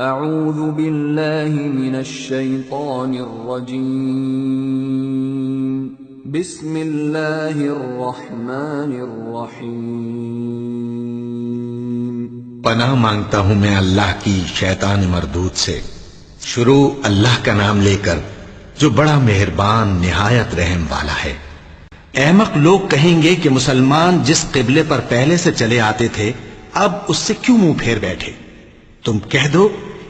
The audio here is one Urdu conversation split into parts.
اعوذ باللہ من الشیطان الرجیم بسم اللہ الرحمن الرحیم پناہ مانگتا ہوں میں اللہ کی شیطان مردود سے۔ شروع اللہ کا نام لے کر جو بڑا مہربان نہایت رحم والا ہے۔ احمق لوگ کہیں گے کہ مسلمان جس قبلے پر پہلے سے چلے آتے تھے اب اس سے کیوں منہ پھیر بیٹھے؟ تم کہہ دو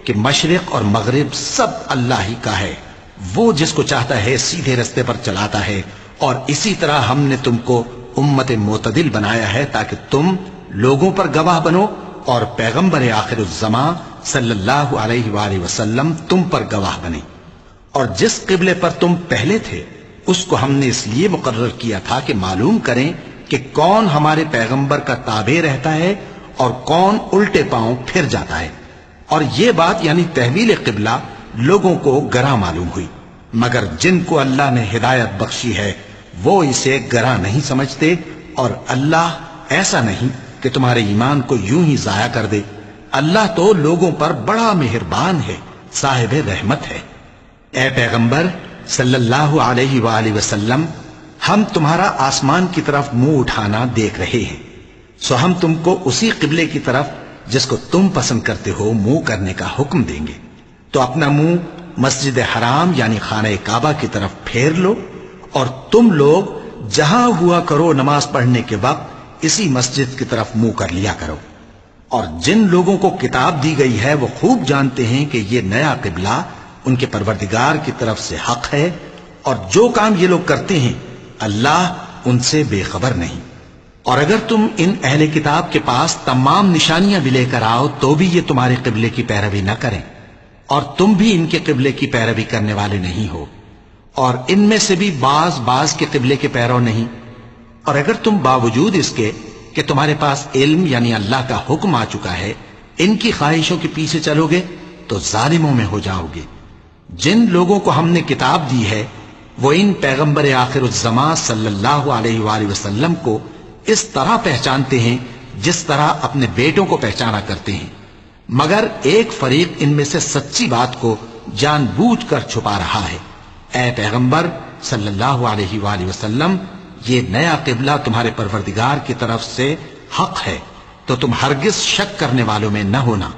کہ مشرق اور مغرب سب اللہ ہی کا ہے، وہ جس کو چاہتا ہے سیدھے رستے پر چلاتا ہے، اور اسی طرح ہم نے تم کو امت معتدل بنایا ہے تاکہ تم لوگوں پر گواہ بنو اور پیغمبر آخر الزمان صلی اللہ علیہ وآلہ وسلم تم پر گواہ بنے۔ اور جس قبلے پر تم پہلے تھے اس کو ہم نے اس لیے مقرر کیا تھا کہ معلوم کریں کہ کون ہمارے پیغمبر کا تابع رہتا ہے اور کون الٹے پاؤں پھر جاتا ہے۔ اور یہ بات یعنی تحویل قبلہ لوگوں کو گراں معلوم ہوئی، مگر جن کو اللہ نے ہدایت بخشی ہے وہ اسے گراں نہیں سمجھتے، اور اللہ ایسا نہیں کہ تمہارے ایمان کو یوں ہی ضائع کر دے۔ اللہ تو لوگوں پر بڑا مہربان ہے، صاحب رحمت ہے۔ اے پیغمبر صلی اللہ علیہ وآلہ وسلم، ہم تمہارا آسمان کی طرف منہ اٹھانا دیکھ رہے ہیں، سو ہم تم کو اسی قبلے کی طرف جس کو تم پسند کرتے ہو منہ کرنے کا حکم دیں گے۔ تو اپنا منہ مسجد حرام یعنی خانہ کعبہ کی طرف پھیر لو، اور تم لوگ جہاں ہوا کرو نماز پڑھنے کے وقت اسی مسجد کی طرف منہ کر لیا کرو۔ اور جن لوگوں کو کتاب دی گئی ہے وہ خوب جانتے ہیں کہ یہ نیا قبلہ ان کے پروردگار کی طرف سے حق ہے، اور جو کام یہ لوگ کرتے ہیں اللہ ان سے بے خبر نہیں۔ اور اگر تم ان اہل کتاب کے پاس تمام نشانیاں بھی لے کر آؤ تو بھی یہ تمہارے قبلے کی پیروی نہ کریں، اور تم بھی ان کے قبلے کی پیروی کرنے والے نہیں ہو، اور ان میں سے بھی بعض کے قبلے کے پیرو نہیں۔ اور اگر تم باوجود اس کے کہ تمہارے پاس علم یعنی اللہ کا حکم آ چکا ہے ان کی خواہشوں کے پیچھے چلو گے تو ظالموں میں ہو جاؤ گے۔ جن لوگوں کو ہم نے کتاب دی ہے وہ ان پیغمبر آخر الزمان صلی اللہ علیہ وآلہ وسلم کو اس طرح پہچانتے ہیں جس طرح اپنے بیٹوں کو پہچانا کرتے ہیں، مگر ایک فریق ان میں سے سچی بات کو جان بوجھ کر چھپا رہا ہے۔ اے پیغمبر صلی اللہ علیہ وآلہ وسلم، یہ نیا قبلہ تمہارے پروردگار کی طرف سے حق ہے، تو تم ہرگز شک کرنے والوں میں نہ ہونا۔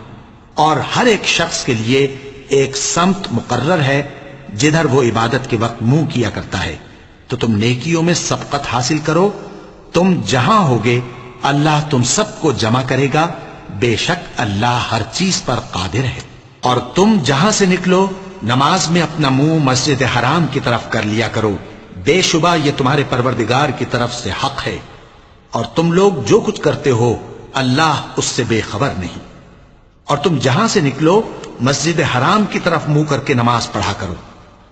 اور ہر ایک شخص کے لیے ایک سمت مقرر ہے جدھر وہ عبادت کے وقت منہ کیا کرتا ہے، تو تم نیکیوں میں سبقت حاصل کرو۔ تم جہاں ہوگے اللہ تم سب کو جمع کرے گا، بے شک اللہ ہر چیز پر قادر ہے۔ اور تم جہاں سے نکلو نماز میں اپنا منہ مسجد حرام کی طرف کر لیا کرو، بے شبہ یہ تمہارے پروردگار کی طرف سے حق ہے، اور تم لوگ جو کچھ کرتے ہو اللہ اس سے بے خبر نہیں۔ اور تم جہاں سے نکلو مسجد حرام کی طرف منہ کر کے نماز پڑھا کرو،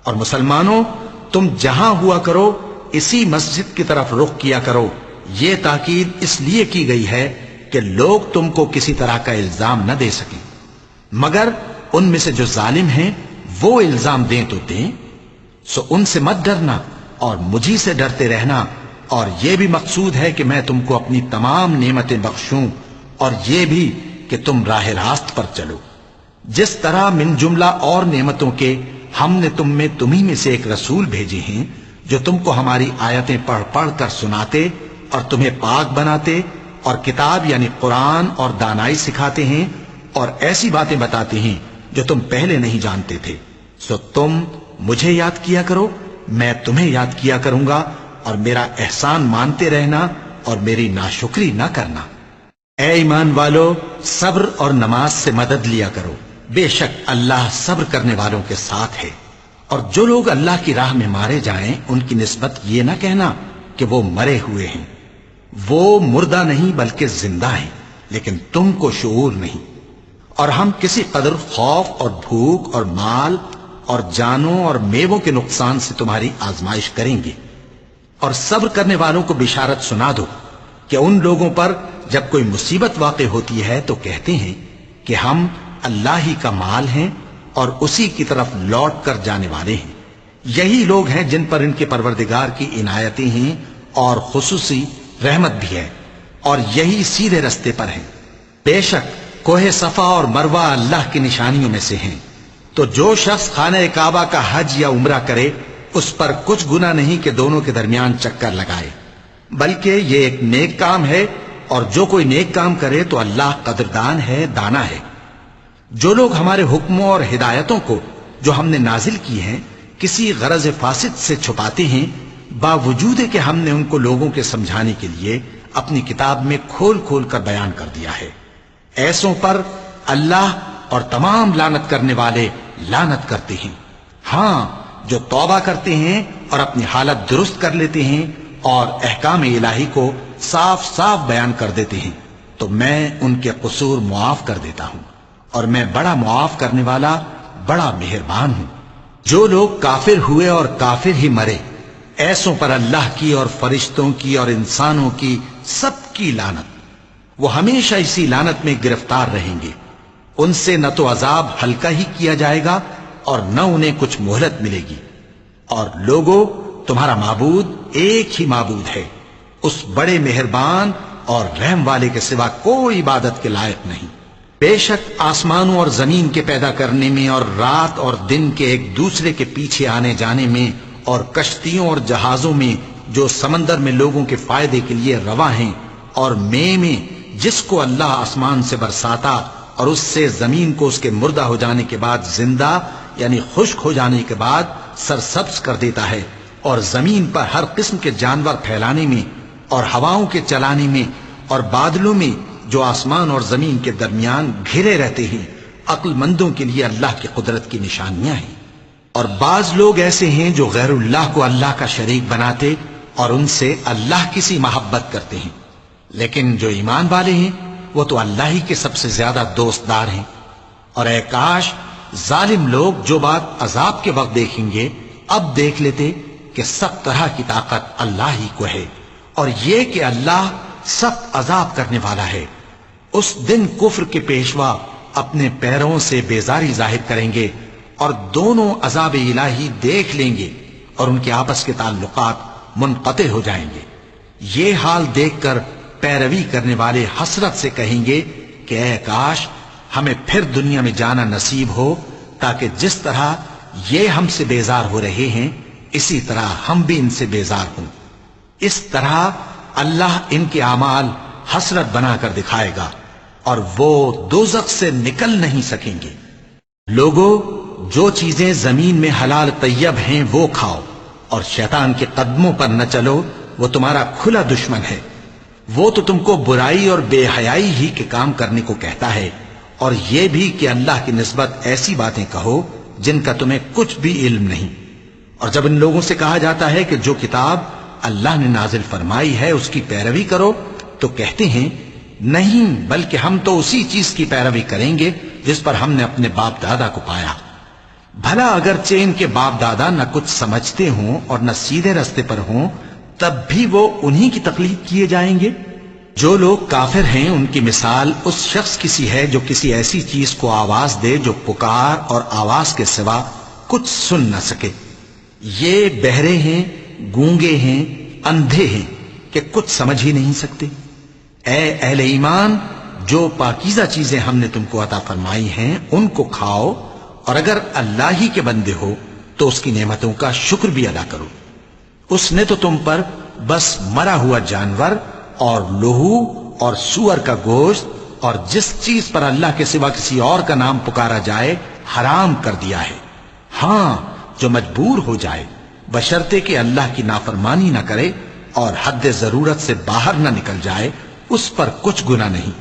اور مسلمانوں تم جہاں ہوا کرو اسی مسجد کی طرف رخ کیا کرو۔ یہ تاکید اس لیے کی گئی ہے کہ لوگ تم کو کسی طرح کا الزام نہ دے سکیں، مگر ان میں سے جو ظالم ہیں وہ الزام دیں تو دیں، سو ان سے مت ڈرنا اور مجھی سے ڈرتے رہنا۔ اور یہ بھی مقصود ہے کہ میں تم کو اپنی تمام نعمتیں بخشوں، اور یہ بھی کہ تم راہ راست پر چلو۔ جس طرح من جملہ اور نعمتوں کے ہم نے تمہیں میں سے ایک رسول بھیجے ہیں جو تم کو ہماری آیتیں پڑھ پڑھ کر سناتے اور تمہیں پاک بناتے، اور کتاب یعنی قرآن اور دانائی سکھاتے ہیں، اور ایسی باتیں بتاتے ہیں جو تم پہلے نہیں جانتے تھے۔ سو تم مجھے یاد کیا کرو، میں تمہیں یاد کیا کروں گا، اور میرا احسان مانتے رہنا اور میری ناشکری نہ کرنا۔ اے ایمان والو، صبر اور نماز سے مدد لیا کرو، بے شک اللہ صبر کرنے والوں کے ساتھ ہے۔ اور جو لوگ اللہ کی راہ میں مارے جائیں ان کی نسبت یہ نہ کہنا کہ وہ مرے ہوئے ہیں، وہ مردہ نہیں بلکہ زندہ ہیں، لیکن تم کو شعور نہیں۔ اور ہم کسی قدر خوف اور بھوک اور مال اور جانوں اور میووں کے نقصان سے تمہاری آزمائش کریں گے، اور صبر کرنے والوں کو بشارت سنا دو کہ ان لوگوں پر جب کوئی مصیبت واقع ہوتی ہے تو کہتے ہیں کہ ہم اللہ ہی کا مال ہیں اور اسی کی طرف لوٹ کر جانے والے ہیں۔ یہی لوگ ہیں جن پر ان کے پروردگار کی عنایتیں ہیں اور خصوصی رحمت بھی ہے، اور یہی سیدھے رستے پر ہیں۔ بے شک کوہ صفا اور مروہ اللہ کی نشانیوں میں سے ہیں، تو جو شخص خانہ کعبہ کا حج یا عمرہ کرے اس پر کچھ گناہ نہیں کہ دونوں کے درمیان چکر لگائے، بلکہ یہ ایک نیک کام ہے، اور جو کوئی نیک کام کرے تو اللہ قدردان ہے، دانا ہے۔ جو لوگ ہمارے حکموں اور ہدایتوں کو جو ہم نے نازل کی ہیں کسی غرض فاسد سے چھپاتے ہیں، باوجود کہ ہم نے ان کو لوگوں کے سمجھانے کے لیے اپنی کتاب میں کھول کھول کر بیان کر دیا ہے، ایسوں پر اللہ اور تمام لعنت کرنے والے لعنت کرتے ہیں۔ ہاں، جو توبہ کرتے ہیں اور اپنی حالت درست کر لیتے ہیں اور احکام الہی کو صاف صاف بیان کر دیتے ہیں تو میں ان کے قصور معاف کر دیتا ہوں، اور میں بڑا معاف کرنے والا بڑا مہربان ہوں۔ جو لوگ کافر ہوئے اور کافر ہی مرے، ایسوں پر اللہ کی اور فرشتوں کی اور انسانوں کی سب کی لعنت، وہ ہمیشہ اسی لعنت میں گرفتار رہیں گے، ان سے نہ تو عذاب ہلکا ہی کیا جائے گا اور نہ انہیں کچھ مہلت ملے گی۔ اور لوگوں، تمہارا معبود ایک ہی معبود ہے، اس بڑے مہربان اور رحم والے کے سوا کوئی عبادت کے لائق نہیں۔ بے شک آسمانوں اور زمین کے پیدا کرنے میں اور رات اور دن کے ایک دوسرے کے پیچھے آنے جانے میں اور کشتیوں اور جہازوں میں جو سمندر میں لوگوں کے فائدے کے لیے رواں ہیں، اور میں جس کو اللہ آسمان سے برساتا اور اس سے زمین کو اس کے مردہ ہو جانے کے بعد زندہ یعنی خشک ہو جانے کے بعد سرسبز کر دیتا ہے، اور زمین پر ہر قسم کے جانور پھیلانے میں اور ہواؤں کے چلانے میں اور بادلوں میں جو آسمان اور زمین کے درمیان گھرے رہتے ہیں، عقل مندوں کے لیے اللہ کی قدرت کی نشانیاں ہیں۔ اور بعض لوگ ایسے ہیں جو غیر اللہ کو اللہ کا شریک بناتے اور ان سے اللہ کی سی محبت کرتے ہیں، لیکن جو ایمان والے ہیں وہ تو اللہ ہی کے سب سے زیادہ دوست دار ہیں۔ اور اے کاش ظالم لوگ جو بات عذاب کے وقت دیکھیں گے اب دیکھ لیتے کہ سب طرح کی طاقت اللہ ہی کو ہے، اور یہ کہ اللہ سخت عذاب کرنے والا ہے۔ اس دن کفر کے پیشوا اپنے پیروں سے بیزاری ظاہر کریں گے اور دونوں عذاب الہی دیکھ لیں گے اور ان کے آپس کے تعلقات منقطع ہو جائیں گے۔ یہ حال دیکھ کر پیروی کرنے والے حسرت سے کہیں گے کہ اے کاش ہمیں پھر دنیا میں جانا نصیب ہو، تاکہ جس طرح یہ ہم سے بیزار ہو رہے ہیں اسی طرح ہم بھی ان سے بیزار ہوں۔ اس طرح اللہ ان کے اعمال حسرت بنا کر دکھائے گا اور وہ دوزخ سے نکل نہیں سکیں گے۔ لوگوں، جو چیزیں زمین میں حلال طیب ہیں وہ کھاؤ، اور شیطان کے قدموں پر نہ چلو، وہ تمہارا کھلا دشمن ہے۔ وہ تو تم کو برائی اور بے حیائی ہی کے کام کرنے کو کہتا ہے، اور یہ بھی کہ اللہ کی نسبت ایسی باتیں کہو جن کا تمہیں کچھ بھی علم نہیں۔ اور جب ان لوگوں سے کہا جاتا ہے کہ جو کتاب اللہ نے نازل فرمائی ہے اس کی پیروی کرو، تو کہتے ہیں نہیں، بلکہ ہم تو اسی چیز کی پیروی کریں گے جس پر ہم نے اپنے باپ دادا کو پایا۔ بھلا اگرچہ ان کے باپ دادا نہ کچھ سمجھتے ہوں اور نہ سیدھے رستے پر ہوں، تب بھی وہ انہی کی تقلید کیے جائیں گے۔ جو لوگ کافر ہیں ان کی مثال اس شخص کی سی ہے جو کسی ایسی چیز کو آواز دے جو پکار اور آواز کے سوا کچھ سن نہ سکے۔ یہ بہرے ہیں، گونگے ہیں، اندھے ہیں کہ کچھ سمجھ ہی نہیں سکتے۔ اے اہل ایمان، جو پاکیزہ چیزیں ہم نے تم کو عطا فرمائی ہیں ان کو کھاؤ، اور اگر اللہ ہی کے بندے ہو تو اس کی نعمتوں کا شکر بھی ادا کرو۔ اس نے تو تم پر بس مرا ہوا جانور اور لہو اور سور کا گوشت اور جس چیز پر اللہ کے سوا کسی اور کا نام پکارا جائے حرام کر دیا ہے۔ ہاں، جو مجبور ہو جائے بشرطے کہ اللہ کی نافرمانی نہ کرے اور حد ضرورت سے باہر نہ نکل جائے، اس پر کچھ گناہ نہیں۔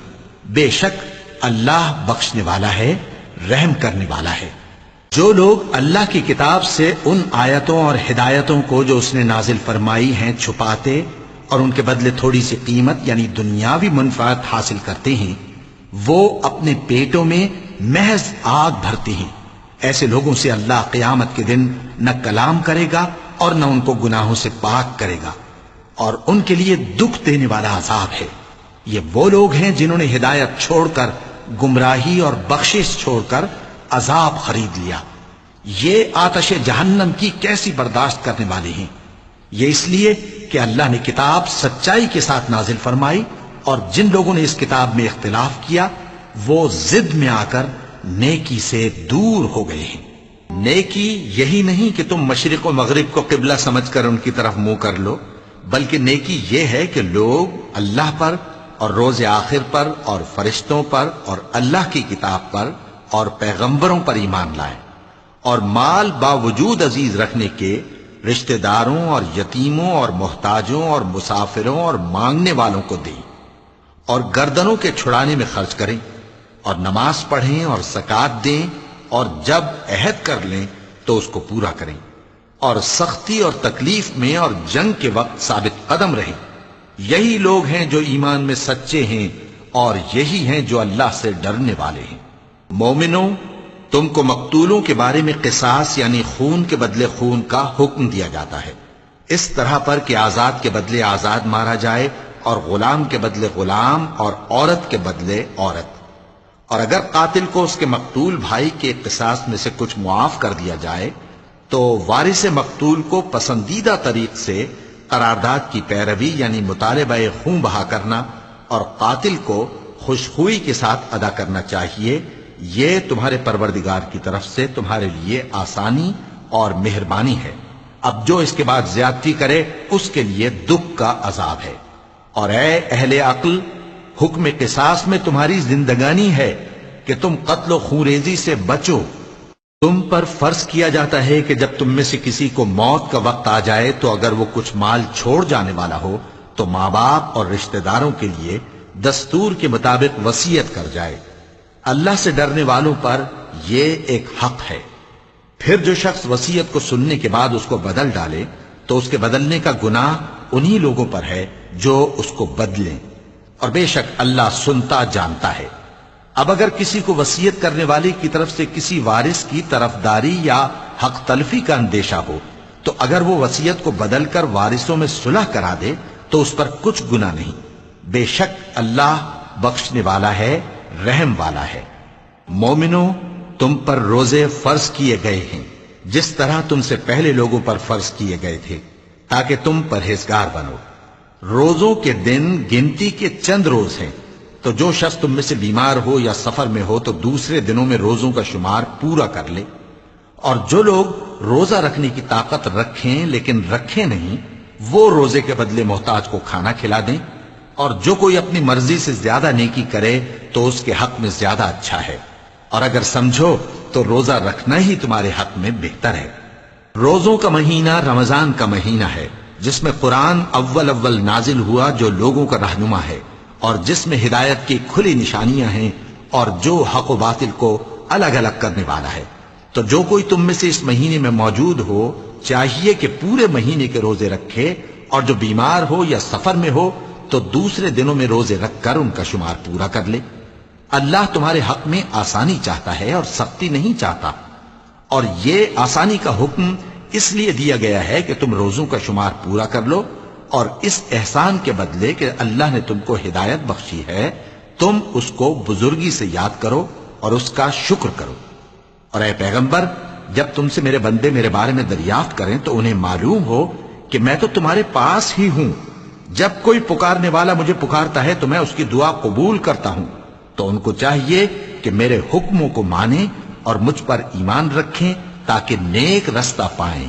بے شک اللہ بخشنے والا ہے، رحم کرنے والا ہے۔ جو لوگ اللہ کی کتاب سے ان آیتوں اور ہدایتوں کو جو اس نے نازل فرمائی ہیں چھپاتے اور ان کے بدلے تھوڑی سی قیمت یعنی دنیاوی منفعت حاصل کرتے ہیں، وہ اپنے پیٹوں میں محض آگ بھرتے ہیں۔ ایسے لوگوں سے اللہ قیامت کے دن نہ کلام کرے گا اور نہ ان کو گناہوں سے پاک کرے گا، اور ان کے لیے دکھ دینے والا عذاب ہے۔ یہ وہ لوگ ہیں جنہوں نے ہدایت چھوڑ کر گمراہی اور بخشش چھوڑ کر عذاب خرید لیا۔ یہ آتش جہنم کی کیسی برداشت کرنے والے ہیں۔ یہ اس لیے کہ اللہ نے کتاب سچائی کے ساتھ نازل فرمائی، اور جن لوگوں نے اس کتاب میں اختلاف کیا وہ ضد میں آ کر نیکی سے دور ہو گئے ہیں۔ نیکی یہی نہیں کہ تم مشرق و مغرب کو قبلہ سمجھ کر ان کی طرف منہ کر لو، بلکہ نیکی یہ ہے کہ لوگ اللہ پر اور روز آخر پر اور فرشتوں پر اور اللہ کی کتاب پر اور پیغمبروں پر ایمان لائیں، اور مال باوجود عزیز رکھنے کے رشتہ داروں اور یتیموں اور محتاجوں اور مسافروں اور مانگنے والوں کو دیں، اور گردنوں کے چھڑانے میں خرچ کریں، اور نماز پڑھیں اور زکوٰۃ دیں، اور جب عہد کر لیں تو اس کو پورا کریں، اور سختی اور تکلیف میں اور جنگ کے وقت ثابت قدم رہیں۔ یہی لوگ ہیں جو ایمان میں سچے ہیں، اور یہی ہیں جو اللہ سے ڈرنے والے ہیں۔ مومنوں، تم کو مقتولوں کے بارے میں قصاص یعنی خون کے بدلے خون کا حکم دیا جاتا ہے، اس طرح پر کہ آزاد کے بدلے آزاد مارا جائے، اور غلام کے بدلے غلام، اور عورت کے بدلے عورت۔ اور اگر قاتل کو اس کے مقتول بھائی کے قصاص میں سے کچھ معاف کر دیا جائے تو وارث مقتول کو پسندیدہ طریق سے قرارداد کی پیروی یعنی مطالبہ خون بہا کرنا اور قاتل کو خوشخوئی کے ساتھ ادا کرنا چاہیے۔ یہ تمہارے پروردگار کی طرف سے تمہارے لیے آسانی اور مہربانی ہے۔ اب جو اس کے بعد زیادتی کرے اس کے لیے دکھ کا عذاب ہے۔ اور اے اہل عقل، حکم قصاص میں تمہاری زندگانی ہے کہ تم قتل و خونریزی سے بچو۔ تم پر فرض کیا جاتا ہے کہ جب تم میں سے کسی کو موت کا وقت آ جائے تو اگر وہ کچھ مال چھوڑ جانے والا ہو تو ماں باپ اور رشتہ داروں کے لیے دستور کے مطابق وصیت کر جائے۔ اللہ سے ڈرنے والوں پر یہ ایک حق ہے۔ پھر جو شخص وصیت کو سننے کے بعد اس کو بدل ڈالے تو اس کے بدلنے کا گناہ انہی لوگوں پر ہے جو اس کو بدلیں، اور بے شک اللہ سنتا جانتا ہے۔ اب اگر کسی کو وصیت کرنے والے کی طرف سے کسی وارث کی طرفداری یا حق تلفی کا اندیشہ ہو تو اگر وہ وصیت کو بدل کر وارثوں میں صلح کرا دے تو اس پر کچھ گناہ نہیں، بے شک اللہ بخشنے والا ہے، رحم والا ہے۔ مومنوں، تم پر روزے فرض کیے گئے ہیں جس طرح تم سے پہلے لوگوں پر فرض کیے گئے تھے تاکہ تم پرہیزگار بنو۔ روزوں کے دن گنتی کے چند روز ہیں، تو جو شخص تم میں سے بیمار ہو یا سفر میں ہو تو دوسرے دنوں میں روزوں کا شمار پورا کر لے۔ اور جو لوگ روزہ رکھنے کی طاقت رکھیں لیکن رکھیں نہیں، وہ روزے کے بدلے محتاج کو کھانا کھلا دیں۔ اور جو کوئی اپنی مرضی سے زیادہ نیکی کرے تو اس کے حق میں زیادہ اچھا ہے، اور اگر سمجھو تو روزہ رکھنا ہی تمہارے حق میں بہتر ہے۔ روزوں کا مہینہ رمضان کا مہینہ ہے جس میں قرآن اول نازل ہوا، جو لوگوں کا رہنما ہے اور جس میں ہدایت کی کھلی نشانیاں ہیں اور جو حق و باطل کو الگ الگ کرنے والا ہے۔ تو جو کوئی تم میں سے اس مہینے میں موجود ہو چاہیے کہ پورے مہینے کے روزے رکھے، اور جو بیمار ہو یا سفر میں ہو تو دوسرے دنوں میں روزے رکھ کر ان کا شمار پورا کر لے۔ اللہ تمہارے حق میں آسانی چاہتا ہے اور سختی نہیں چاہتا، اور یہ آسانی کا حکم اس لیے دیا گیا ہے کہ تم روزوں کا شمار پورا کر لو، اور اس احسان کے بدلے کہ اللہ نے تم کو ہدایت بخشی ہے تم اس کو بزرگی سے یاد کرو اور اس کا شکر کرو۔ اور اے پیغمبر، جب تم سے میرے بندے میرے بارے میں دریافت کریں تو انہیں معلوم ہو کہ میں تو تمہارے پاس ہی ہوں۔ جب کوئی پکارنے والا مجھے پکارتا ہے تو میں اس کی دعا قبول کرتا ہوں۔ تو ان کو چاہیے کہ میرے حکموں کو مانیں اور مجھ پر ایمان رکھیں تاکہ نیک رستہ پائیں۔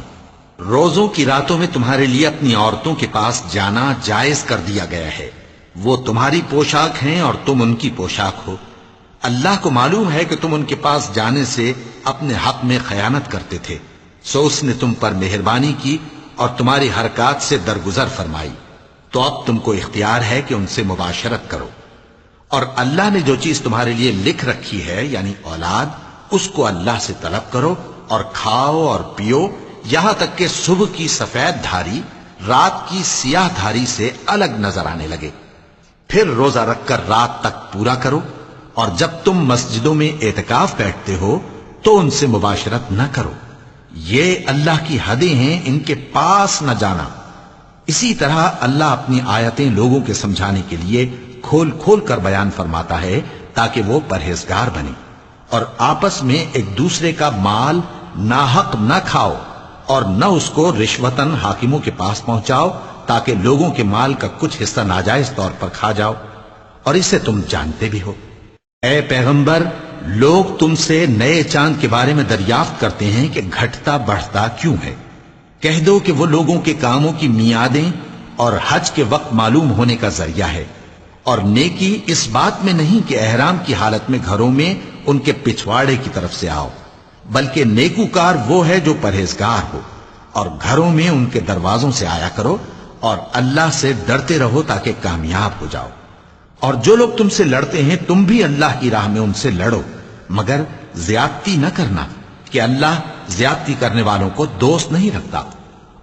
روزوں کی راتوں میں تمہارے لیے اپنی عورتوں کے پاس جانا جائز کر دیا گیا ہے، وہ تمہاری پوشاک ہیں اور تم ان کی پوشاک ہو۔ اللہ کو معلوم ہے کہ تم ان کے پاس جانے سے اپنے حق میں خیانت کرتے تھے، سو اس نے تم پر مہربانی کی اور تمہاری حرکات سے درگزر فرمائی، تو اب تم کو اختیار ہے کہ ان سے مباشرت کرو۔ اور اللہ نے جو چیز تمہارے لیے لکھ رکھی ہے یعنی اولاد، اس کو اللہ سے طلب کرو اور کھاؤ اور پیو یہاں تک کہ صبح کی سفید دھاری رات کی سیاہ دھاری سے الگ نظر آنے لگے، پھر روزہ رکھ کر رات تک پورا کرو۔ اور جب تم مسجدوں میں اعتکاف بیٹھتے ہو تو ان سے مباشرت نہ کرو، یہ اللہ کی حدیں ہیں، ان کے پاس نہ جانا۔ اسی طرح اللہ اپنی آیتیں لوگوں کے سمجھانے کے لیے کھول کھول کر بیان فرماتا ہے تاکہ وہ پرہیزگار بنے۔ اور آپس میں ایک دوسرے کا مال ناحق نہ کھاؤ اور نہ اس کو رشوتاً حاکموں کے پاس پہنچاؤ تاکہ لوگوں کے مال کا کچھ حصہ ناجائز طور پر کھا جاؤ، اور اسے تم جانتے بھی ہو۔ اے پیغمبر، لوگ تم سے نئے چاند کے بارے میں دریافت کرتے ہیں کہ گھٹتا بڑھتا کیوں ہے۔ کہہ دو کہ وہ لوگوں کے کاموں کی میعادیں اور حج کے وقت معلوم ہونے کا ذریعہ ہے، اور نیکی اس بات میں نہیں کہ احرام کی حالت میں گھروں میں ان کے پچھواڑے کی طرف سے آؤ، بلکہ نیکوکار وہ ہے جو پرہیزگار ہو، اور گھروں میں ان کے دروازوں سے آیا کرو، اور اللہ سے ڈرتے رہو تاکہ کامیاب ہو جاؤ۔ اور جو لوگ تم سے لڑتے ہیں تم بھی اللہ کی راہ میں ان سے لڑو، مگر زیادتی نہ کرنا، کہ اللہ زیادتی کرنے والوں کو دوست نہیں رکھتا۔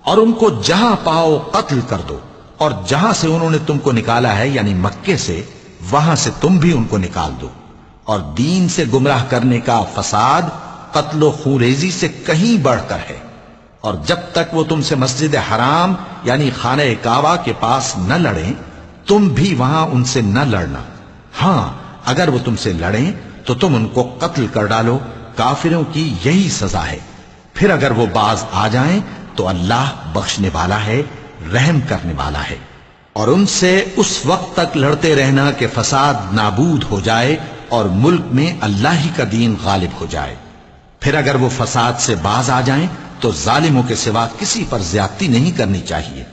اور ان کو جہاں پاؤ قتل کر دو، اور جہاں سے انہوں نے تم کو نکالا ہے یعنی مکے سے، وہاں سے تم بھی ان کو نکال دو۔ اور دین سے گمراہ کرنے کا فساد قتل و خونریزی سے کہیں بڑھ کر ہے۔ اور جب تک وہ تم سے مسجد حرام یعنی خانہ کعبہ کے پاس نہ لڑیں، تم بھی وہاں ان سے نہ لڑنا۔ ہاں، اگر وہ تم سے لڑیں تو تم ان کو قتل کر ڈالو، کافروں کی یہی سزا ہے۔ پھر اگر وہ باز آ جائیں تو اللہ بخشنے والا ہے، رحم کرنے والا ہے۔ اور ان سے اس وقت تک لڑتے رہنا کہ فساد نابود ہو جائے اور ملک میں اللہ ہی کا دین غالب ہو جائے۔ پھر اگر وہ فساد سے باز آ جائیں تو ظالموں کے سوا کسی پر زیادتی نہیں کرنی چاہیے۔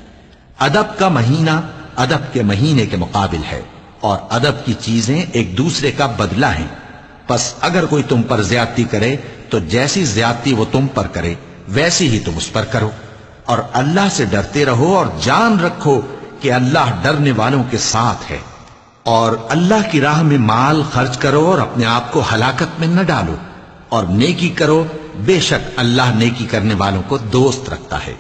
ادب کا مہینہ ادب کے مہینے کے مقابل ہے، اور ادب کی چیزیں ایک دوسرے کا بدلہ ہیں۔ پس اگر کوئی تم پر زیادتی کرے تو جیسی زیادتی وہ تم پر کرے ویسی ہی تم اس پر کرو، اور اللہ سے ڈرتے رہو، اور جان رکھو کہ اللہ ڈرنے والوں کے ساتھ ہے۔ اور اللہ کی راہ میں مال خرچ کرو اور اپنے آپ کو ہلاکت میں نہ ڈالو، اور نیکی کرو، بے شک اللہ نیکی کرنے والوں کو دوست رکھتا ہے۔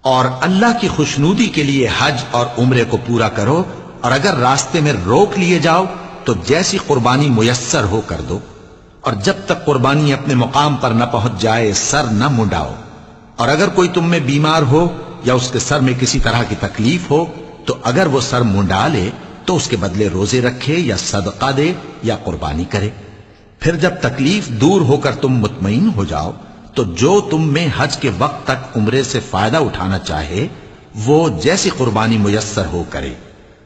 اور اللہ کی خوشنودی کے لیے حج اور عمرے کو پورا کرو، اور اگر راستے میں روک لیے جاؤ تو جیسی قربانی میسر ہو کر دو، اور جب تک قربانی اپنے مقام پر نہ پہنچ جائے سر نہ منڈاؤ۔ اور اگر کوئی تم میں بیمار ہو یا اس کے سر میں کسی طرح کی تکلیف ہو تو اگر وہ سر منڈا لے تو اس کے بدلے روزے رکھے یا صدقہ دے یا قربانی کرے۔ پھر جب تکلیف دور ہو کر تم مطمئن ہو جاؤ تو جو تم میں حج کے وقت تک عمرے سے فائدہ اٹھانا چاہے وہ جیسی قربانی میسر ہو کرے،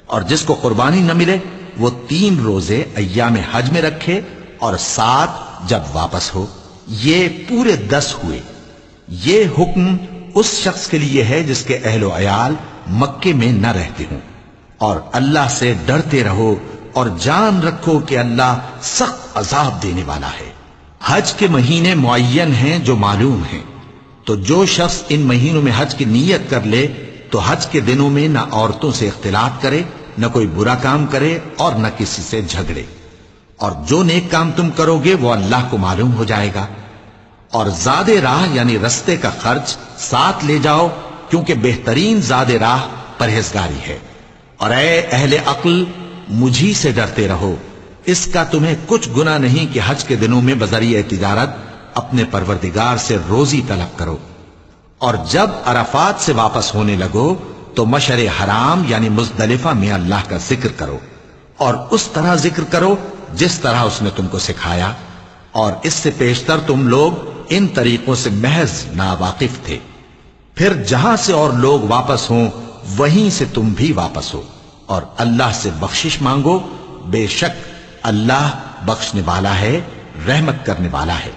اور جس کو قربانی نہ ملے وہ 3 روزے ایام حج میں رکھے اور 7 جب واپس ہو، یہ پورے 10 ہوئے۔ یہ حکم اس شخص کے لیے ہے جس کے اہل و عیال مکے میں نہ رہتے ہوں۔ اور اللہ سے ڈرتے رہو اور جان رکھو کہ اللہ سخت عذاب دینے والا ہے۔ حج کے مہینے معین ہیں جو معلوم ہیں، تو جو شخص ان مہینوں میں حج کی نیت کر لے تو حج کے دنوں میں نہ عورتوں سے اختلاط کرے، نہ کوئی برا کام کرے اور نہ کسی سے جھگڑے۔ اور جو نیک کام تم کرو گے وہ اللہ کو معلوم ہو جائے گا۔ اور زاد راہ یعنی رستے کا خرچ ساتھ لے جاؤ، کیونکہ بہترین زاد راہ پرہیزگاری ہے۔ اور اے اہل عقل، مجھی سے ڈرتے رہو، اس کا تمہیں کچھ گناہ نہیں کہ حج کے دنوں میں بذریعہ تجارت اپنے پروردگار سے روزی طلب کرو۔ اور جب عرفات سے واپس ہونے لگو تو مشعر حرام یعنی مزدلفہ میں اللہ کا ذکر کرو، اور اس طرح ذکر کرو جس طرح اس نے تم کو سکھایا، اور اس سے پیشتر تم لوگ ان طریقوں سے محض ناواقف تھے۔ پھر جہاں سے اور لوگ واپس ہوں وہیں سے تم بھی واپس ہو، اور اللہ سے بخشش مانگو، بے شک اللہ بخشنے والا ہے، رحمت کرنے والا ہے۔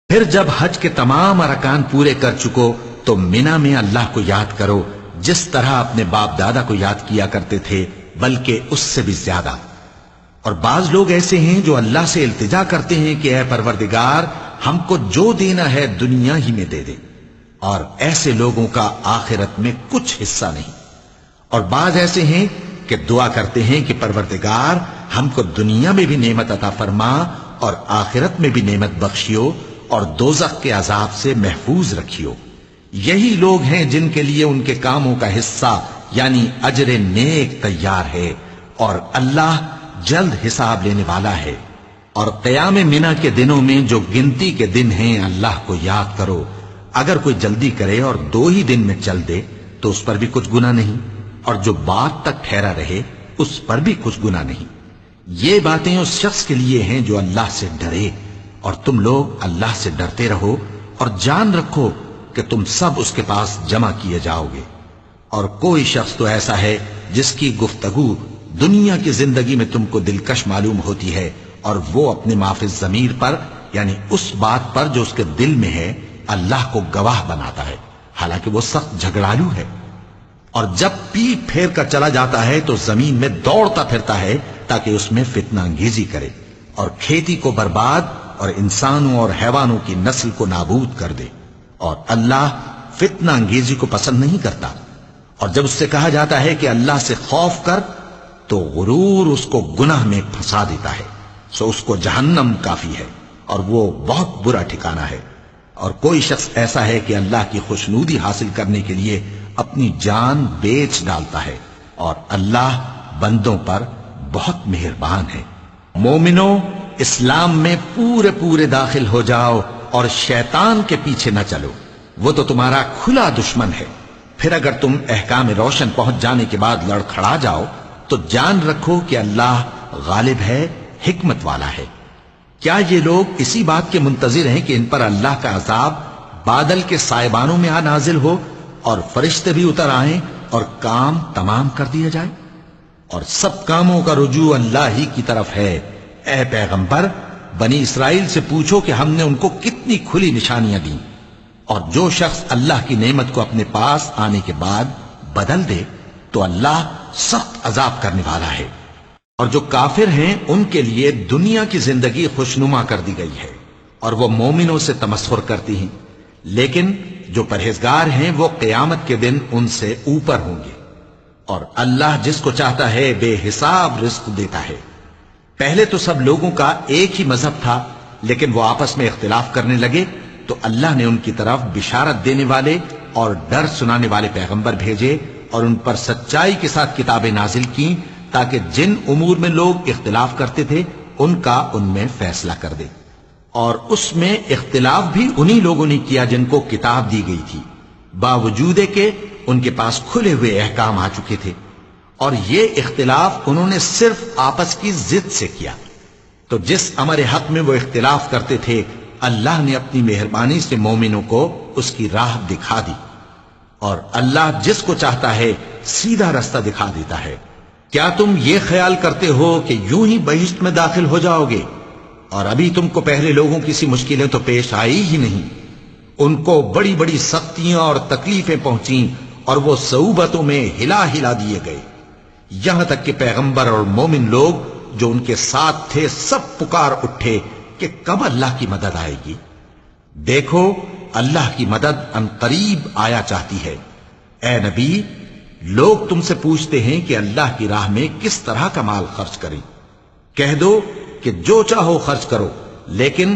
پھر جب حج کے تمام ارکان پورے کر چکو تو منی میں اللہ کو یاد کرو جس طرح اپنے باپ دادا کو یاد کیا کرتے تھے، بلکہ اس سے بھی زیادہ۔ اور بعض لوگ ایسے ہیں جو اللہ سے التجا کرتے ہیں کہ اے پروردگار، ہم کو جو دینا ہے دنیا ہی میں دے دے، اور ایسے لوگوں کا آخرت میں کچھ حصہ نہیں۔ اور بعض ایسے ہیں کہ دعا کرتے ہیں کہ پروردگار ہم کو دنیا میں بھی نعمت عطا فرما اور آخرت میں بھی نعمت بخشیو اور دوزخ کے عذاب سے محفوظ رکھیو۔ یہی لوگ ہیں جن کے لیے ان کے کاموں کا حصہ یعنی اجر نیک تیار ہے، اور اللہ جلد حساب لینے والا ہے۔ اور قیام منی کے دنوں میں جو گنتی کے دن ہیں اللہ کو یاد کرو، اگر کوئی جلدی کرے اور 2 ہی دن میں چل دے تو اس پر بھی کچھ گناہ نہیں، اور جو بات تک ٹھہرا رہے اس پر بھی کچھ گناہ نہیں۔ یہ باتیں اس شخص کے لیے ہیں جو اللہ سے ڈرے، اور تم لوگ اللہ سے ڈرتے رہو اور جان رکھو کہ تم سب اس کے پاس جمع کیے جاؤ گے۔ اور کوئی شخص تو ایسا ہے جس کی گفتگو دنیا کی زندگی میں تم کو دلکش معلوم ہوتی ہے اور وہ اپنے معافی ضمیر پر یعنی اس بات پر جو اس کے دل میں ہے اللہ کو گواہ بناتا ہے، حالانکہ وہ سخت جھگڑالو ہے۔ اور جب پیٹ پھیر کر چلا جاتا ہے تو زمین میں دوڑتا پھرتا ہے تاکہ اس میں فتنہ انگیزی کرے اور کھیتی کو برباد اور انسانوں اور حیوانوں کی نسل کو نابود کر دے، اور اللہ فتنہ انگیزی کو پسند نہیں کرتا۔ اور جب اس سے کہا جاتا ہے کہ اللہ سے خوف کر تو غرور اس کو گناہ میں پھنسا دیتا ہے، سو اس کو جہنم کافی ہے اور وہ بہت برا ٹھکانہ ہے۔ اور کوئی شخص ایسا ہے کہ اللہ کی خوشنودی حاصل کرنے کے لیے اپنی جان بیچ ڈالتا ہے، اور اللہ بندوں پر بہت مہربان ہے۔ مومنو، اسلام میں پورے پورے داخل ہو جاؤ اور شیطان کے پیچھے نہ چلو، وہ تو تمہارا کھلا دشمن ہے۔ پھر اگر تم احکام روشن پہنچ جانے کے بعد لڑکھڑا جاؤ تو جان رکھو کہ اللہ غالب ہے، حکمت والا ہے۔ کیا یہ لوگ اسی بات کے منتظر ہیں کہ ان پر اللہ کا عذاب بادل کے سائبانوں میں آ نازل ہو اور فرشتے بھی اتر آئیں اور کام تمام کر دیا جائے؟ اور سب کاموں کا رجوع اللہ ہی کی طرف ہے۔ اے پیغمبر، بنی اسرائیل سے پوچھو کہ ہم نے ان کو کتنی کھلی نشانیاں دیں، اور جو شخص اللہ کی نعمت کو اپنے پاس آنے کے بعد بدل دے تو اللہ سخت عذاب کرنے والا ہے۔ اور جو کافر ہیں ان کے لیے دنیا کی زندگی خوشنما کر دی گئی ہے اور وہ مومنوں سے تمسخر کرتی ہیں، لیکن جو پرہیزگار ہیں وہ قیامت کے دن ان سے اوپر ہوں گے۔ اور اللہ جس کو چاہتا ہے بے حساب رزق دیتا ہے۔ پہلے تو سب لوگوں کا ایک ہی مذہب تھا، لیکن وہ آپس میں اختلاف کرنے لگے تو اللہ نے ان کی طرف بشارت دینے والے اور ڈر سنانے والے پیغمبر بھیجے اور ان پر سچائی کے ساتھ کتابیں نازل کی تاکہ جن امور میں لوگ اختلاف کرتے تھے ان کا ان میں فیصلہ کر دے۔ اور اس میں اختلاف بھی انہی لوگوں نے کیا جن کو کتاب دی گئی تھی، باوجود کہ ان کے پاس کھلے ہوئے احکام آ چکے تھے، اور یہ اختلاف انہوں نے صرف آپس کی ضد سے کیا۔ تو جس امر حق میں وہ اختلاف کرتے تھے اللہ نے اپنی مہربانی سے مومنوں کو اس کی راہ دکھا دی، اور اللہ جس کو چاہتا ہے سیدھا رستہ دکھا دیتا ہے۔ کیا تم یہ خیال کرتے ہو کہ یوں ہی بہشت میں داخل ہو جاؤ گے؟ اور ابھی تم کو پہلے لوگوں کی سی مشکلیں تو پیش آئی ہی نہیں۔ ان کو بڑی بڑی سختیاں اور تکلیفیں پہنچیں اور وہ صعوبتوں میں ہلا ہلا دیے گئے، یہاں تک کہ پیغمبر اور مومن لوگ جو ان کے ساتھ تھے سب پکار اٹھے کہ کب اللہ کی مدد آئے گی۔ دیکھو اللہ کی مدد ان قریب آیا چاہتی ہے۔ اے نبی، لوگ تم سے پوچھتے ہیں کہ اللہ کی راہ میں کس طرح کا مال خرچ کریں۔ کہہ دو کہ جو چاہو خرچ کرو، لیکن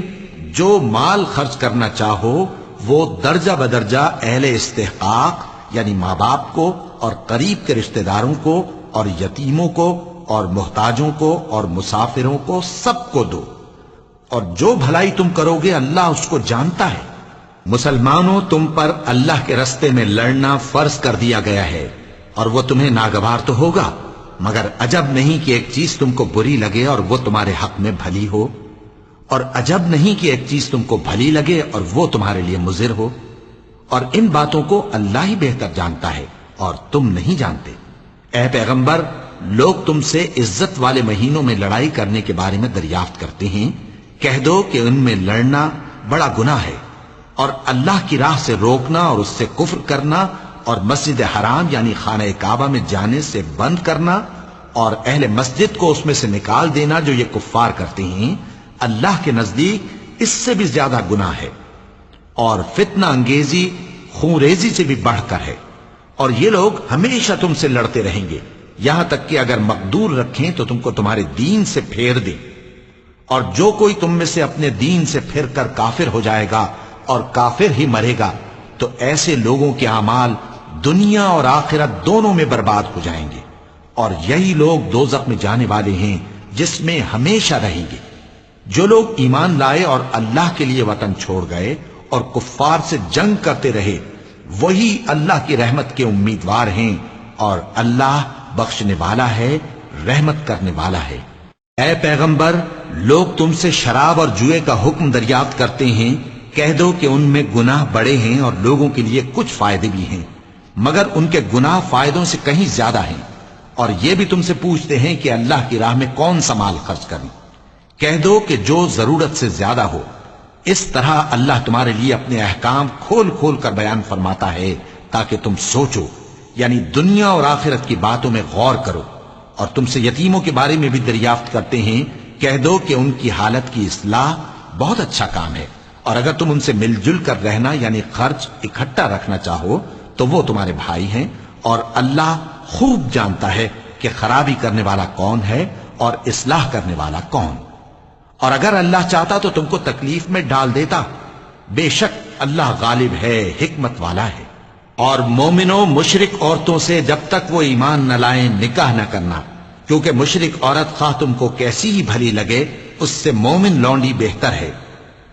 جو مال خرچ کرنا چاہو وہ درجہ بدرجہ اہل استحقاق یعنی ماں باپ کو اور قریب کے رشتہ داروں کو اور یتیموں کو اور محتاجوں کو اور مسافروں کو سب کو دو، اور جو بھلائی تم کرو گے اللہ اس کو جانتا ہے۔ مسلمانوں، تم پر اللہ کے رستے میں لڑنا فرض کر دیا گیا ہے، اور وہ تمہیں ناگوار تو ہوگا، مگر عجب نہیں کہ ایک چیز تم کو بری لگے اور وہ تمہارے حق میں بھلی ہو، اور عجب نہیں کہ ایک چیز تم کو بھلی لگے اور وہ تمہارے لیے مضر ہو، اور ان باتوں کو اللہ ہی بہتر جانتا ہے اور تم نہیں جانتے۔ اے پیغمبر، لوگ تم سے عزت والے مہینوں میں لڑائی کرنے کے بارے میں دریافت کرتے ہیں، کہہ دو کہ ان میں لڑنا بڑا گناہ ہے، اور اللہ کی راہ سے روکنا اور اس سے کفر کرنا اور مسجد حرام یعنی خانہ کعبہ میں جانے سے بند کرنا اور اہل مسجد کو اس میں سے نکال دینا جو یہ کفار کرتے ہیں، اللہ کے نزدیک اس سے بھی زیادہ گناہ ہے، اور فتنہ انگیزی خونریزی سے بھی بڑھ کر ہے۔ اور یہ لوگ ہمیشہ تم سے لڑتے رہیں گے، یہاں تک کہ اگر مقدور رکھیں تو تم کو تمہارے دین سے پھیر دیں، اور جو کوئی تم میں سے اپنے دین سے پھر کر کافر ہو جائے گا اور کافر ہی مرے گا تو ایسے لوگوں کے اعمال دنیا اور آخرت دونوں میں برباد ہو جائیں گے، اور یہی لوگ دوزخ میں جانے والے ہیں جس میں ہمیشہ رہیں گے۔ جو لوگ ایمان لائے اور اللہ کے لیے وطن چھوڑ گئے اور کفار سے جنگ کرتے رہے وہی اللہ کی رحمت کے امیدوار ہیں، اور اللہ بخشنے والا ہے، رحمت کرنے والا ہے۔ اے پیغمبر، لوگ تم سے شراب اور جوئے کا حکم دریافت کرتے ہیں، کہہ دو کہ ان میں گناہ بڑے ہیں اور لوگوں کے لیے کچھ فائدے بھی ہیں، مگر ان کے گناہ فائدوں سے کہیں زیادہ ہیں۔ اور یہ بھی تم سے پوچھتے ہیں کہ اللہ کی راہ میں کون سا مال خرچ کریں، کہہ دو کہ جو ضرورت سے زیادہ ہو. اس طرح اللہ تمہارے لیے اپنے احکام کھول کھول کر بیان فرماتا ہے تاکہ تم سوچو، یعنی دنیا اور آخرت کی باتوں میں غور کرو. اور تم سے یتیموں کے بارے میں بھی دریافت کرتے ہیں، کہہ دو کہ ان کی حالت کی اصلاح بہت اچھا کام ہے، اور اگر تم ان سے مل جل کر رہنا یعنی خرچ اکٹھا رکھنا چاہو تو وہ تمہارے بھائی ہیں، اور اللہ خوب جانتا ہے کہ خرابی کرنے والا کون ہے اور اصلاح کرنے والا کون. اور اگر اللہ چاہتا تو تم کو تکلیف میں ڈال دیتا، بے شک اللہ غالب ہے، حکمت والا ہے. اور مومنوں مشرک عورتوں سے جب تک وہ ایمان نہ لائیں نکاح نہ کرنا، کیونکہ مشرک عورت خواہ تم کو کیسی ہی بھلی لگے اس سے مومن لونڈی بہتر ہے.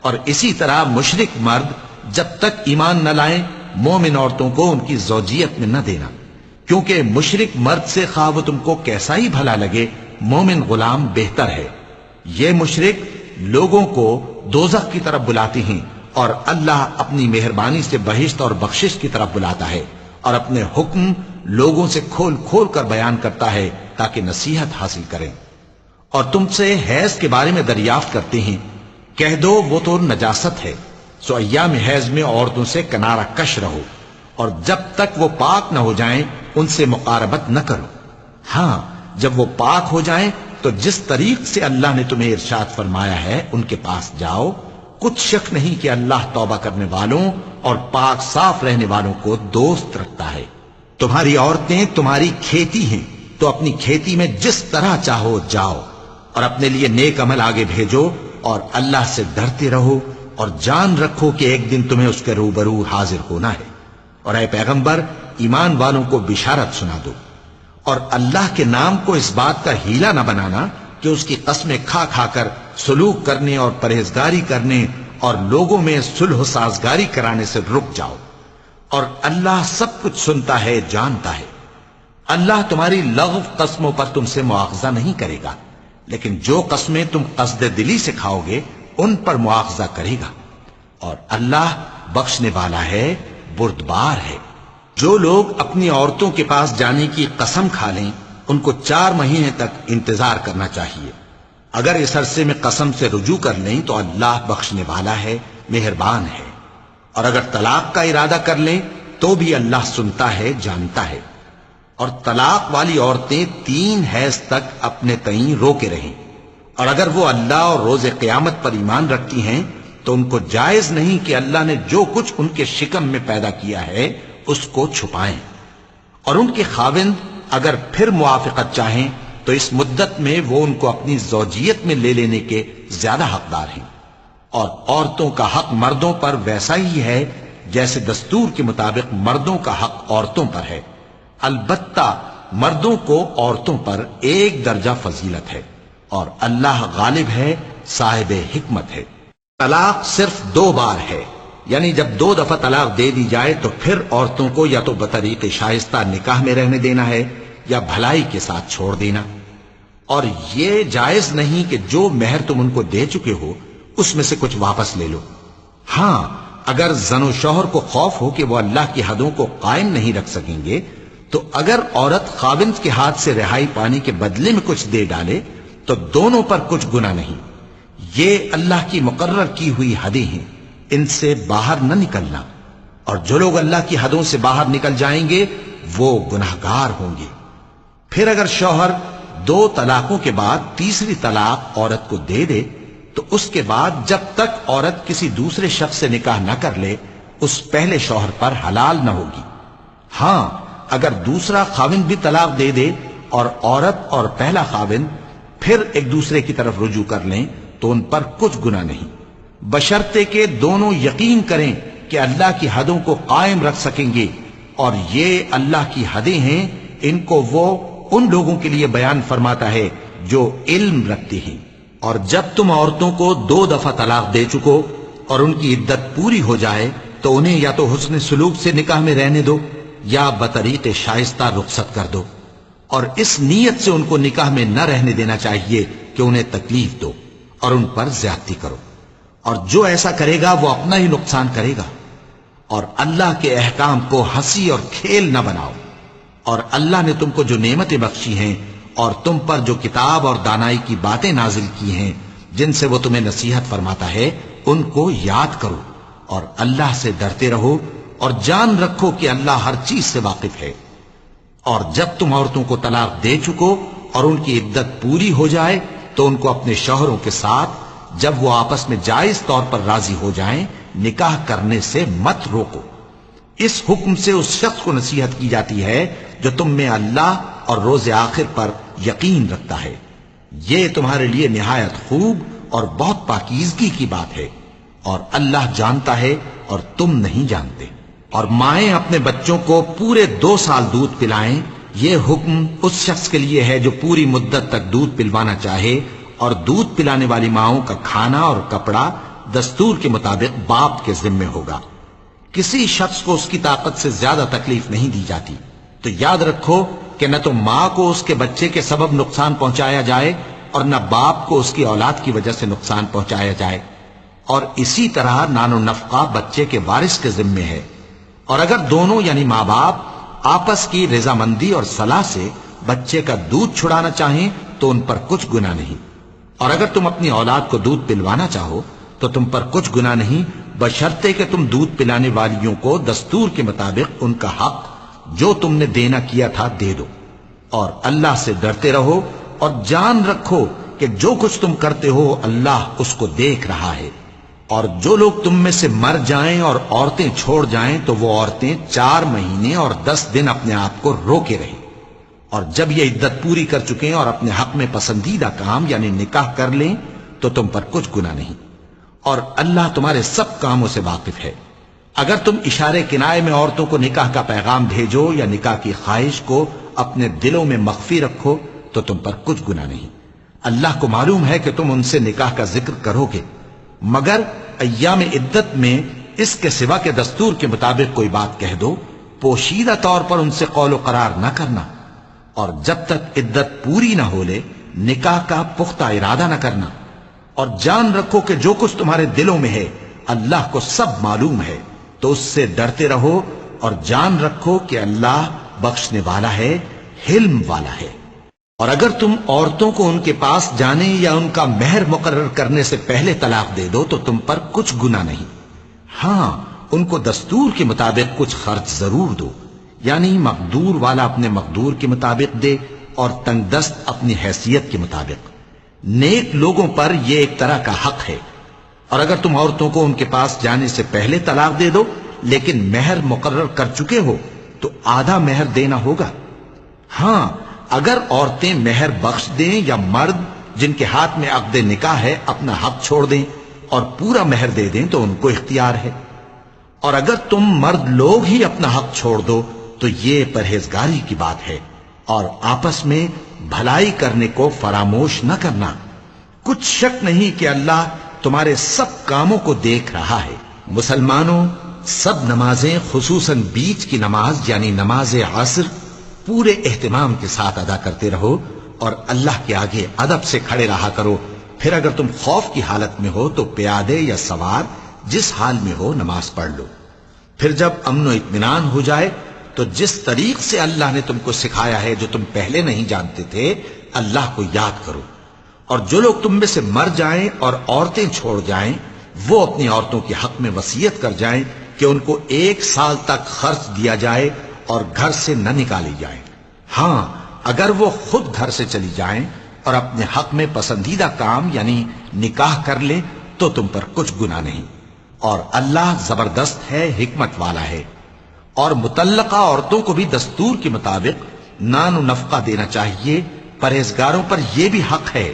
اور اسی طرح مشرک مرد جب تک ایمان نہ لائیں مومن عورتوں کو ان کی زوجیت میں نہ دینا، کیونکہ مشرک مرد سے خواہ وہ تم کو کیسا ہی بھلا لگے مومن غلام بہتر ہے. یہ مشرک لوگوں کو دوزخ کی طرف بلاتے ہیں، اور اللہ اپنی مہربانی سے بہشت اور بخشش کی طرف بلاتا ہے، اور اپنے حکم لوگوں سے کھول کھول کر بیان کرتا ہے تاکہ نصیحت حاصل کریں. اور تم سے حیض کے بارے میں دریافت کرتے ہیں، کہہ دو وہ تو نجاست ہے، سو ایام حیض میں عورتوں سے کنارہ کش رہو، اور جب تک وہ پاک نہ ہو جائیں ان سے مقاربت نہ کرو. ہاں جب وہ پاک ہو جائیں تو جس طریق سے اللہ نے تمہیں ارشاد فرمایا ہے ان کے پاس جاؤ. کچھ شک نہیں کہ اللہ توبہ کرنے والوں اور پاک صاف رہنے والوں کو دوست رکھتا ہے. تمہاری عورتیں تمہاری کھیتی ہیں، تو اپنی کھیتی میں جس طرح چاہو جاؤ، اور اپنے لیے نیک عمل آگے بھیجو، اور اللہ سے ڈرتے رہو، اور جان رکھو کہ ایک دن تمہیں اس کے روبرو حاضر ہونا ہے. اور اے پیغمبر ایمان والوں کو بشارت سنا دو، اور اللہ کے نام کو اس بات کا ہیلا نہ بنانا کہ اس کی قسمیں کھا کھا کر سلوک کرنے اور پرہیزگاری کرنے اور لوگوں میں صلح و سازگاری کرانے سے رک جاؤ. اور اللہ سب کچھ سنتا ہے، جانتا ہے. اللہ تمہاری لغو قسموں پر تم سے مواخذہ نہیں کرے گا، لیکن جو قسمیں تم قصد دلی سے کھاؤ گے ان پر مواخذہ کرے گا. اور اللہ بخشنے والا ہے، بردبار ہے. جو لوگ اپنی عورتوں کے پاس جانے کی قسم کھا لیں ان کو 4 مہینے تک انتظار کرنا چاہیے. اگر اس عرصے میں قسم سے رجوع کر لیں تو اللہ بخشنے والا ہے، مہربان ہے. اور اگر طلاق کا ارادہ کر لیں تو بھی اللہ سنتا ہے، جانتا ہے. اور طلاق والی عورتیں 3 حیض تک اپنے تئیں روکے رہیں، اور اگر وہ اللہ اور روز قیامت پر ایمان رکھتی ہیں تو ان کو جائز نہیں کہ اللہ نے جو کچھ ان کے شکم میں پیدا کیا ہے اس کو چھپائیں. اور ان کے خاوند اگر پھر موافقت چاہیں تو اس مدت میں وہ ان کو اپنی زوجیت میں لے لینے کے زیادہ حقدار ہیں. اور عورتوں کا حق مردوں پر ویسا ہی ہے جیسے دستور کے مطابق مردوں کا حق عورتوں پر ہے. البتہ مردوں کو عورتوں پر 1 درجہ فضیلت ہے، اور اللہ غالب ہے، صاحب حکمت ہے. طلاق صرف 2 بار ہے، یعنی جب 2 دفعہ طلاق دے دی جائے تو پھر عورتوں کو یا تو بطریق شائستہ نکاح میں رہنے دینا ہے یا بھلائی کے ساتھ چھوڑ دینا. اور یہ جائز نہیں کہ جو مہر تم ان کو دے چکے ہو اس میں سے کچھ واپس لے لو. ہاں اگر زن و شوہر کو خوف ہو کہ وہ اللہ کی حدوں کو قائم نہیں رکھ سکیں گے تو اگر عورت خاوند کے ہاتھ سے رہائی پانے کے بدلے میں کچھ دے ڈالے تو دونوں پر کچھ گناہ نہیں. یہ اللہ کی مقرر کی ہوئی حدیں ہیں، ان سے باہر نہ نکلنا. اور جو لوگ اللہ کی حدوں سے باہر نکل جائیں گے وہ گناہگار ہوں گے. پھر اگر شوہر 2 طلاقوں کے بعد تیسری طلاق عورت کو دے دے تو اس کے بعد جب تک عورت کسی دوسرے شخص سے نکاح نہ کر لے اس پہلے شوہر پر حلال نہ ہوگی. ہاں اگر دوسرا خاوند بھی طلاق دے دے اور عورت اور پہلا خاوند پھر ایک دوسرے کی طرف رجوع کر لیں تو ان پر کچھ گناہ نہیں، بشرطے کہ دونوں یقین کریں کہ اللہ کی حدوں کو قائم رکھ سکیں گے. اور یہ اللہ کی حدیں ہیں، ان کو وہ ان لوگوں کے لیے بیان فرماتا ہے جو علم رکھتے ہیں. اور جب تم عورتوں کو 2 دفعہ طلاق دے چکو اور ان کی عدت پوری ہو جائے تو انہیں یا تو حسن سلوک سے نکاح میں رہنے دو یا بطریق شائستہ رخصت کر دو. اور اس نیت سے ان کو نکاح میں نہ رہنے دینا چاہیے کہ انہیں تکلیف دو اور ان پر زیادتی کرو. اور جو ایسا کرے گا وہ اپنا ہی نقصان کرے گا. اور اللہ کے احکام کو ہنسی اور کھیل نہ بناؤ. اور اللہ نے تم کو جو نعمتیں بخشی ہیں اور تم پر جو کتاب اور دانائی کی باتیں نازل کی ہیں جن سے وہ تمہیں نصیحت فرماتا ہے ان کو یاد کرو، اور اللہ سے ڈرتے رہو، اور جان رکھو کہ اللہ ہر چیز سے واقف ہے۔ اور جب تم عورتوں کو طلاق دے چکو اور ان کی عدت پوری ہو جائے تو ان کو اپنے شوہروں کے ساتھ جب وہ آپس میں جائز طور پر راضی ہو جائیں نکاح کرنے سے مت روکو۔ اس حکم سے اس شخص کو نصیحت کی جاتی ہے جو تم میں اللہ اور روز آخر پر یقین رکھتا ہے۔ یہ تمہارے لیے نہایت خوب اور بہت پاکیزگی کی بات ہے، اور اللہ جانتا ہے اور تم نہیں جانتے۔ اور مائیں اپنے بچوں کو پورے 2 سال دودھ پلائیں، یہ حکم اس شخص کے لیے ہے جو پوری مدت تک دودھ پلوانا چاہے، اور دودھ پلانے والی ماؤں کا کھانا اور کپڑا دستور کے مطابق باپ کے ذمے ہوگا۔ کسی شخص کو اس کی طاقت سے زیادہ تکلیف نہیں دی جاتی، تو یاد رکھو کہ نہ تو ماں کو اس کے بچے کے سبب نقصان پہنچایا جائے اور نہ باپ کو اس کی اولاد کی وجہ سے نقصان پہنچایا جائے، اور اسی طرح نان و نفقہ بچے کے وارث کے ذمے ہے۔ اور اگر دونوں یعنی ماں باپ آپس کی رضامندی اور صلاح سے بچے کا دودھ چھڑانا چاہیں تو ان پر کچھ گناہ نہیں، اور اگر تم اپنی اولاد کو دودھ پلوانا چاہو تو تم پر کچھ گناہ نہیں، بشرطے کہ تم دودھ پلانے والیوں کو دستور کے مطابق ان کا حق جو تم نے دینا کیا تھا دے دو۔ اور اللہ سے ڈرتے رہو اور جان رکھو کہ جو کچھ تم کرتے ہو اللہ اس کو دیکھ رہا ہے۔ اور جو لوگ تم میں سے مر جائیں اور عورتیں چھوڑ جائیں تو وہ عورتیں 4 مہینے اور 10 دن اپنے آپ کو روکے رہیں، اور جب یہ عدت پوری کر چکیں اور اپنے حق میں پسندیدہ کام یعنی نکاح کر لیں تو تم پر کچھ گناہ نہیں، اور اللہ تمہارے سب کاموں سے واقف ہے۔ اگر تم اشارے کنائے میں عورتوں کو نکاح کا پیغام بھیجو یا نکاح کی خواہش کو اپنے دلوں میں مخفی رکھو تو تم پر کچھ گناہ نہیں۔ اللہ کو معلوم ہے کہ تم ان سے نکاح کا ذکر کرو گے، مگر ایام عدت میں اس کے سوا کے دستور کے مطابق کوئی بات کہہ دو، پوشیدہ طور پر ان سے قول و قرار نہ کرنا، اور جب تک عدت پوری نہ ہو لے نکاح کا پختہ ارادہ نہ کرنا۔ اور جان رکھو کہ جو کچھ تمہارے دلوں میں ہے اللہ کو سب معلوم ہے، تو اس سے ڈرتے رہو اور جان رکھو کہ اللہ بخشنے والا ہے، حلم والا ہے۔ اور اگر تم عورتوں کو ان کے پاس جانے یا ان کا مہر مقرر کرنے سے پہلے طلاق دے دو تو تم پر کچھ گناہ نہیں، ہاں ان کو دستور کے مطابق کچھ خرچ ضرور دو، یعنی مقدور والا اپنے مقدور کے مطابق دے اور تنگ دست اپنی حیثیت کے مطابق۔ نیک لوگوں پر یہ ایک طرح کا حق ہے۔ اور اگر تم عورتوں کو ان کے پاس جانے سے پہلے طلاق دے دو لیکن مہر مقرر کر چکے ہو تو آدھا مہر دینا ہوگا۔ ہاں اگر عورتیں مہر بخش دیں یا مرد جن کے ہاتھ میں عقد نکاح ہے اپنا حق چھوڑ دیں اور پورا مہر دے دیں تو ان کو اختیار ہے۔ اور اگر تم مرد لوگ ہی اپنا حق چھوڑ دو تو یہ پرہیزگاری کی بات ہے، اور آپس میں بھلائی کرنے کو فراموش نہ کرنا۔ کچھ شک نہیں کہ اللہ تمہارے سب کاموں کو دیکھ رہا ہے۔ مسلمانوں، سب نمازیں خصوصاً بیچ کی نماز یعنی نماز عصر پورے اہتمام کے ساتھ ادا کرتے رہو، اور اللہ کے آگے ادب سے کھڑے رہا کرو۔ پھر اگر تم خوف کی حالت میں ہو تو پیادے یا سوار جس حال میں ہو نماز پڑھ لو۔ پھر جب امن و اطمینان ہو جائے تو جس طریق سے اللہ نے تم کو سکھایا ہے جو تم پہلے نہیں جانتے تھے اللہ کو یاد کرو۔ اور جو لوگ تم میں سے مر جائیں اور عورتیں چھوڑ جائیں وہ اپنی عورتوں کے حق میں وصیت کر جائیں کہ ان کو 1 سال تک خرچ دیا جائے اور گھر سے نہ نکالی جائے۔ ہاں اگر وہ خود گھر سے چلی جائیں اور اپنے حق میں پسندیدہ کام یعنی نکاح کر لیں تو تم پر کچھ گناہ نہیں، اور اللہ زبردست ہے، حکمت والا ہے۔ اور مطلقہ عورتوں کو بھی دستور کے مطابق نان و نفقہ دینا چاہیے، پرہیزگاروں پر یہ بھی حق ہے۔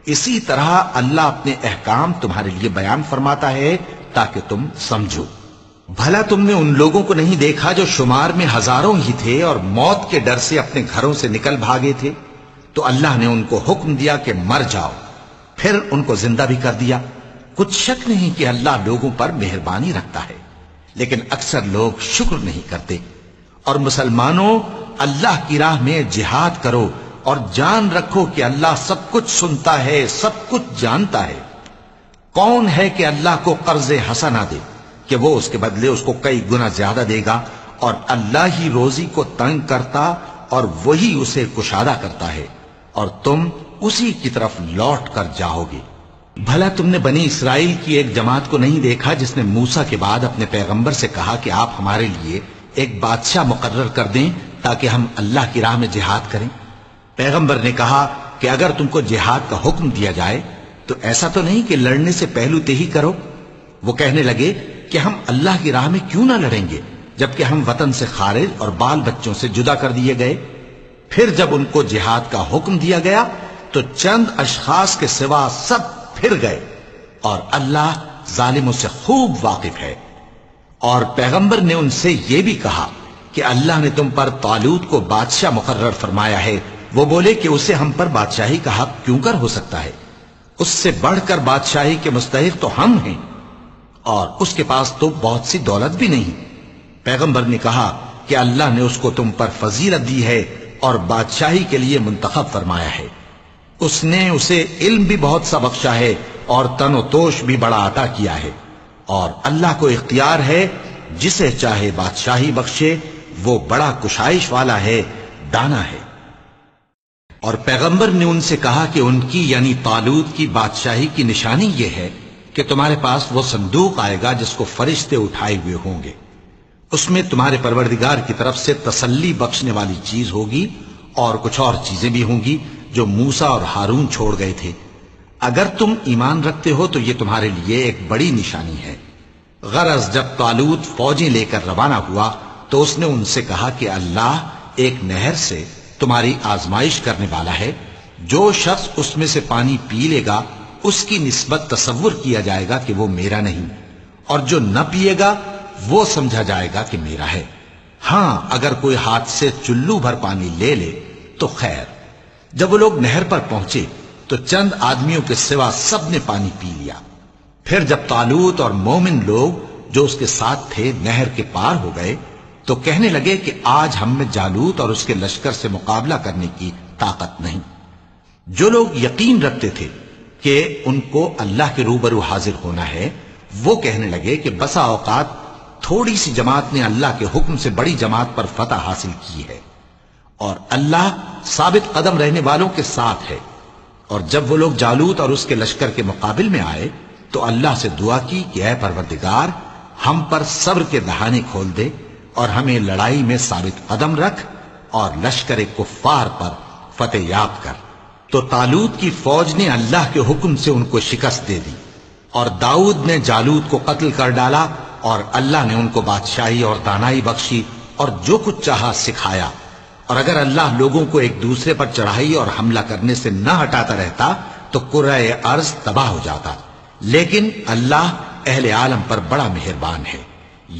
اسی طرح اللہ اپنے احکام تمہارے لیے بیان فرماتا ہے تاکہ تم سمجھو۔ بھلا تم نے ان لوگوں کو نہیں دیکھا جو شمار میں ہزاروں ہی تھے اور موت کے ڈر سے اپنے گھروں سے نکل بھاگے تھے؟ تو اللہ نے ان کو حکم دیا کہ مر جاؤ، پھر ان کو زندہ بھی کر دیا۔ کچھ شک نہیں کہ اللہ لوگوں پر مہربانی رکھتا ہے، لیکن اکثر لوگ شکر نہیں کرتے۔ اور مسلمانوں، اللہ کی راہ میں جہاد کرو اور جان رکھو کہ اللہ سب کچھ سنتا ہے، سب کچھ جانتا ہے۔ کون ہے کہ اللہ کو قرض حسنہ دے کہ وہ اس کے بدلے اس کو کئی گنا زیادہ دے گا؟ اور اللہ ہی روزی کو تنگ کرتا اور وہی اسے کشادہ کرتا ہے، اور تم اسی کی طرف لوٹ کر جاؤ گے۔ بھلا تم نے بنی اسرائیل کی ایک جماعت کو نہیں دیکھا جس نے موسیٰ کے بعد اپنے پیغمبر سے کہا کہ آپ ہمارے لیے ایک بادشاہ مقرر کر دیں تاکہ ہم اللہ کی راہ میں جہاد کریں؟ پیغمبر نے کہا کہ اگر تم کو جہاد کا حکم دیا جائے تو ایسا تو نہیں کہ لڑنے سے پہلو تہی کرو۔ وہ کہنے لگے کہ ہم اللہ کی راہ میں کیوں نہ لڑیں گے جبکہ ہم وطن سے خارج اور بال بچوں سے جدا کر دیے گئے۔ پھر جب ان کو جہاد کا حکم دیا گیا تو چند اشخاص کے سوا سب پھر گئے، اور اللہ ظالموں سے خوب واقف ہے۔ اور پیغمبر نے ان سے یہ بھی کہا کہ اللہ نے تم پر طالوت کو بادشاہ مقرر فرمایا ہے۔ وہ بولے کہ اسے ہم پر بادشاہی کا حق کیوں کر ہو سکتا ہے؟ اس سے بڑھ کر بادشاہی کے مستحق تو ہم ہیں، اور اس کے پاس تو بہت سی دولت بھی نہیں۔ پیغمبر نے کہا کہ اللہ نے اس کو تم پر فضیلت دی ہے اور بادشاہی کے لیے منتخب فرمایا ہے۔ اس نے اسے علم بھی بہت سا بخشا ہے اور تن و توش بھی بڑا عطا کیا ہے، اور اللہ کو اختیار ہے جسے چاہے بادشاہی بخشے، وہ بڑا کشائش والا ہے، دانا ہے۔ اور پیغمبر نے ان سے کہا کہ ان کی یعنی طالوت کی بادشاہی کی نشانی یہ ہے کہ تمہارے پاس وہ صندوق آئے گا جس کو فرشتے اٹھائے ہوئے ہوں گے۔ اس میں تمہارے پروردگار کی طرف سے تسلی بخشنے والی چیز ہوگی اور کچھ اور چیزیں بھی ہوں گی جو موسیٰ اور ہارون چھوڑ گئے تھے۔ اگر تم ایمان رکھتے ہو تو یہ تمہارے لیے ایک بڑی نشانی ہے۔ غرض جب طالوت فوجیں لے کر روانہ ہوا تو اس نے ان سے کہا کہ اللہ ایک نہر سے تمہاری آزمائش کرنے والا ہے، جو شخص اس میں سے پانی پی لے گا اس کی نسبت تصور کیا جائے گا کہ وہ میرا نہیں، اور جو نہ پیے گا وہ سمجھا جائے گا کہ میرا ہے۔ ہاں اگر کوئی ہاتھ سے چلو بھر پانی لے لے تو خیر۔ جب وہ لوگ نہر پر پہنچے تو چند آدمیوں کے سوا سب نے پانی پی لیا۔ پھر جب طالوت اور مومن لوگ جو اس کے ساتھ تھے نہر کے پار ہو گئے تو کہنے لگے کہ آج ہم میں جالوت اور اس کے لشکر سے مقابلہ کرنے کی طاقت نہیں۔ جو لوگ یقین رکھتے تھے کہ ان کو اللہ کے روبرو حاضر ہونا ہے، وہ کہنے لگے کہ بسا اوقات تھوڑی سی جماعت نے اللہ کے حکم سے بڑی جماعت پر فتح حاصل کی ہے، اور اللہ ثابت قدم رہنے والوں کے ساتھ ہے۔ اور جب وہ لوگ جالوت اور اس کے لشکر کے مقابل میں آئے تو اللہ سے دعا کی کہ اے پروردگار، ہم پر صبر کے دہانے کھول دے اور ہمیں لڑائی میں ثابت قدم رکھ اور لشکر کفار پر فتح یاب کر۔ تو طالوت کی فوج نے اللہ کے حکم سے ان کو شکست دے دی، اور داؤد نے جالوت کو قتل کر ڈالا، اور اللہ نے ان کو بادشاہی اور دانائی بخشی اور جو کچھ چاہا سکھایا۔ اور اگر اللہ لوگوں کو ایک دوسرے پر چڑھائی اور حملہ کرنے سے نہ ہٹاتا رہتا تو کرۂ ارض تباہ ہو جاتا، لیکن اللہ اہل عالم پر بڑا مہربان ہے۔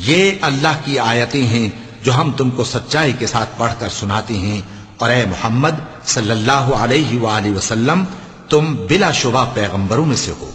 یہ اللہ کی آیتیں ہیں جو ہم تم کو سچائی کے ساتھ پڑھ کر سناتے ہیں، اور اے محمد صلی اللہ علیہ وآلہ وسلم تم بلا شبہ پیغمبروں میں سے ہو۔